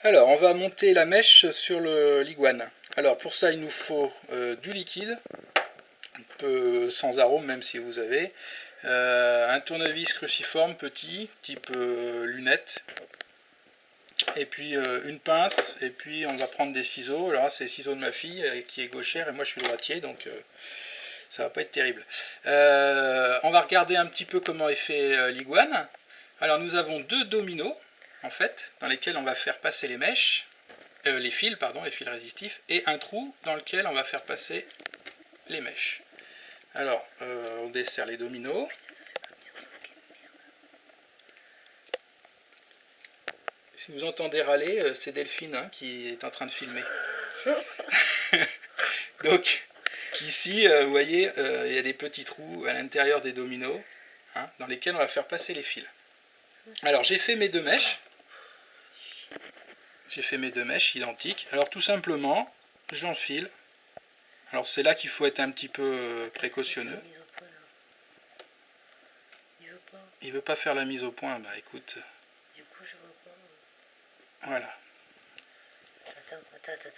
Alors, on va monter la mèche sur l'iguane. Alors, pour ça, il nous faut du liquide, un peu sans arôme, même si vous avez, un tournevis cruciforme petit, type lunette, et puis une pince, et puis on va prendre des ciseaux. Alors là, c'est les ciseaux de ma fille qui est gauchère, et moi je suis droitier, donc ça va pas être terrible. On va regarder un petit peu comment est fait l'iguane. Alors, nous avons deux dominos, en fait, dans lesquels on va faire passer les mèches. Les fils, pardon, les fils résistifs, et un trou dans lequel on va faire passer les mèches. Alors, on desserre les dominos. Si vous entendez râler, c'est Delphine qui est en train de filmer. Donc, ici, vous voyez, il y a des petits trous à l'intérieur des dominos, dans lesquels on va faire passer les fils. Alors, j'ai fait mes deux mèches. J'ai fait mes deux mèches identiques. Alors, tout simplement, j'enfile. Alors, c'est là qu'il faut être un petit peu précautionneux. Il veut pas faire la mise au point, bah écoute. Du coup, je vois pas. Voilà. Attends,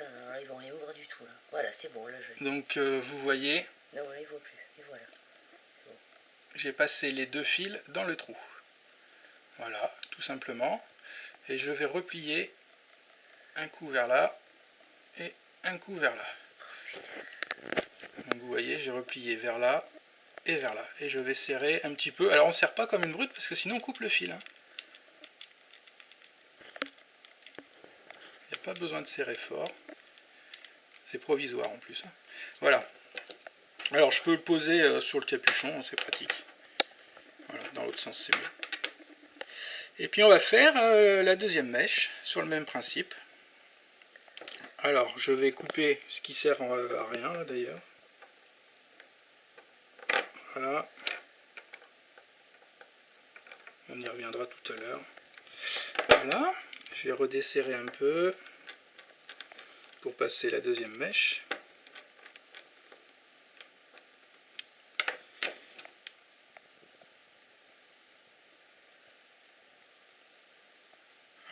alors, ils vont rien ouvrir du tout là. Voilà, c'est bon, là je. Donc vous voyez. Non, voilà, il voit plus. Et voilà. Bon. J'ai passé les deux fils dans le trou. Voilà, tout simplement. Et je vais replier un coup vers là et un coup vers là. Donc vous voyez, j'ai replié vers là et vers là. Et je vais serrer un petit peu. Alors on ne serre pas comme une brute parce que sinon on coupe le fil. Il n'y a pas besoin de serrer fort. C'est provisoire en plus. Voilà. Alors je peux le poser sur le capuchon, c'est pratique. Voilà, dans l'autre sens c'est mieux. Et puis on va faire la deuxième mèche sur le même principe. Alors je vais couper ce qui sert à rien là d'ailleurs. Voilà. On y reviendra tout à l'heure. Voilà. Je vais redesserrer un peu pour passer la deuxième mèche.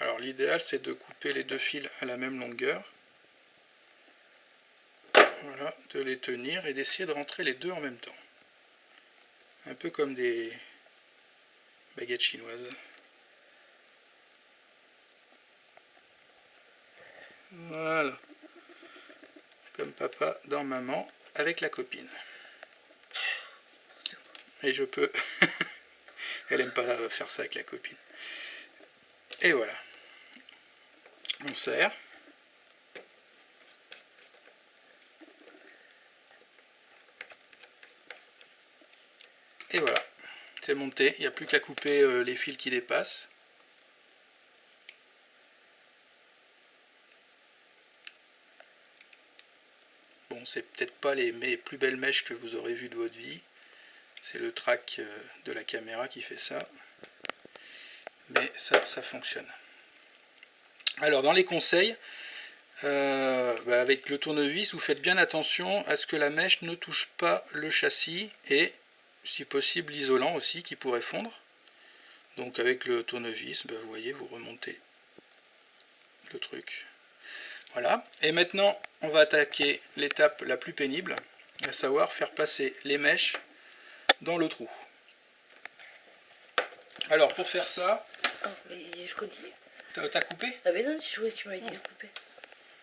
Alors l'idéal c'est de couper les deux fils à la même longueur. Voilà, de les tenir et d'essayer de rentrer les deux en même temps. Un peu comme des baguettes chinoises. Voilà. Comme papa dans maman avec la copine. Et je peux... Elle aime pas faire ça avec la copine. Et voilà. On serre. Et voilà. C'est monté. Il n'y a plus qu'à couper les fils qui dépassent. Bon, c'est peut-être pas les plus belles mèches que vous aurez vues de votre vie. C'est le track de la caméra qui fait ça. Mais ça fonctionne. Alors, dans les conseils, avec le tournevis, vous faites bien attention à ce que la mèche ne touche pas le châssis et, si possible, l'isolant aussi qui pourrait fondre. Donc, avec le tournevis, vous voyez, vous remontez le truc. Voilà. Et maintenant, on va attaquer l'étape la plus pénible, à savoir faire passer les mèches dans le trou. Alors, pour faire ça... Oh, mais je continue. T'as coupé? Ah mais non, tu m'avais dit de couper.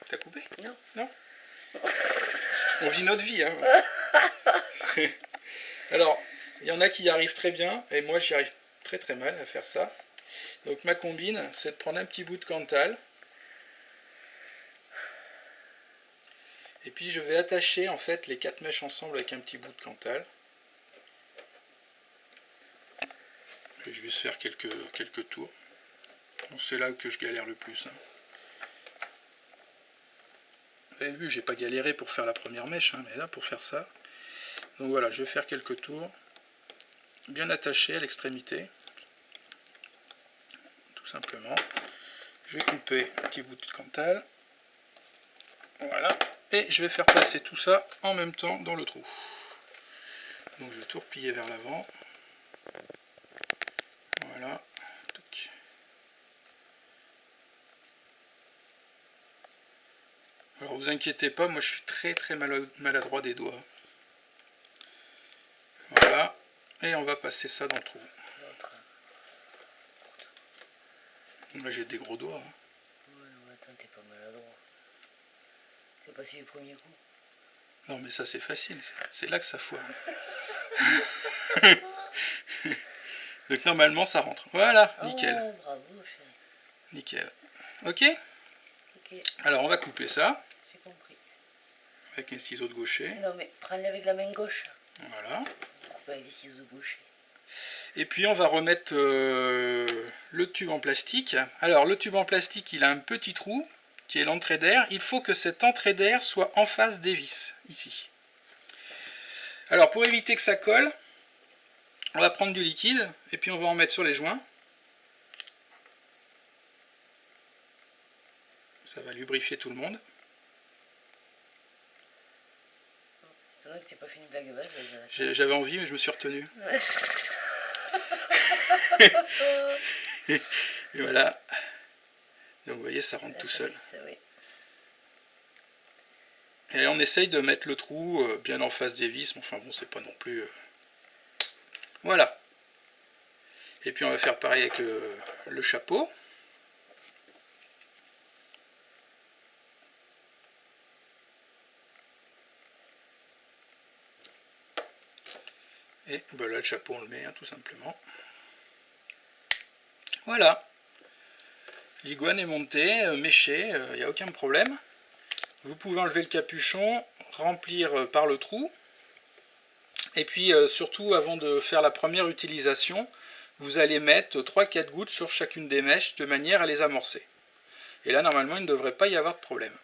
T'as coupé? Non. Non. On vit notre vie, Alors, il y en a qui y arrivent très bien, et moi j'y arrive très très mal à faire ça. Donc ma combine, c'est de prendre un petit bout de Cantal. Et puis je vais attacher en fait les 4 mèches ensemble avec un petit bout de Cantal. Je vais juste faire quelques tours. C'est là que je galère le plus. Vous avez vu, j'ai pas galéré pour faire la première mèche, mais là pour faire ça. Donc voilà, je vais faire quelques tours. Bien attaché à l'extrémité. Tout simplement. Je vais couper un petit bout de Cantal. Voilà. Et je vais faire passer tout ça en même temps dans le trou. Donc je vais tout replier vers l'avant. Voilà. vous inquiétez pas, moi je suis très maladroit des doigts. Voilà, et on va passer ça dans le trou. Moi j'ai des gros doigts. Hein. Ouais, non, attends, t'es pas maladroit. C'est passé du premier coup. Non mais ça c'est facile, c'est là que ça foire. Donc normalement ça rentre. Voilà, nickel. Oh, bravo, chérie. Nickel. Ok? Ok, Alors on va couper ça j'ai compris. avec un ciseau de gaucher. Non, mais prends-le avec la main gauche. Voilà. Coupe avec des ciseaux de gaucher. Et puis on va remettre le tube en plastique. Alors le tube en plastique, il a un petit trou qui est l'entrée d'air. Il faut que cette entrée d'air soit en face des vis, ici. Alors pour éviter que ça colle, on va prendre du liquide et puis on va en mettre sur les joints. Ça va lubrifier tout le monde. C'est étonnant que tu n'aies pas fait une blague basse. J'avais envie mais je me suis retenu. Ouais. Et voilà. Donc vous voyez, ça rentre tout seul. Oui. Et on essaye de mettre le trou bien en face des vis, mais enfin bon, c'est pas non plus... Voilà. Et puis on va faire pareil avec le chapeau. Et ben là, le chapeau, on le met, hein, tout simplement. Voilà. L'iguane est montée, méchée, il n'y a aucun problème. Vous pouvez enlever le capuchon, remplir par le trou. Et puis surtout, avant de faire la première utilisation, vous allez mettre 3-4 gouttes sur chacune des mèches de manière à les amorcer. Et là, normalement, il ne devrait pas y avoir de problème.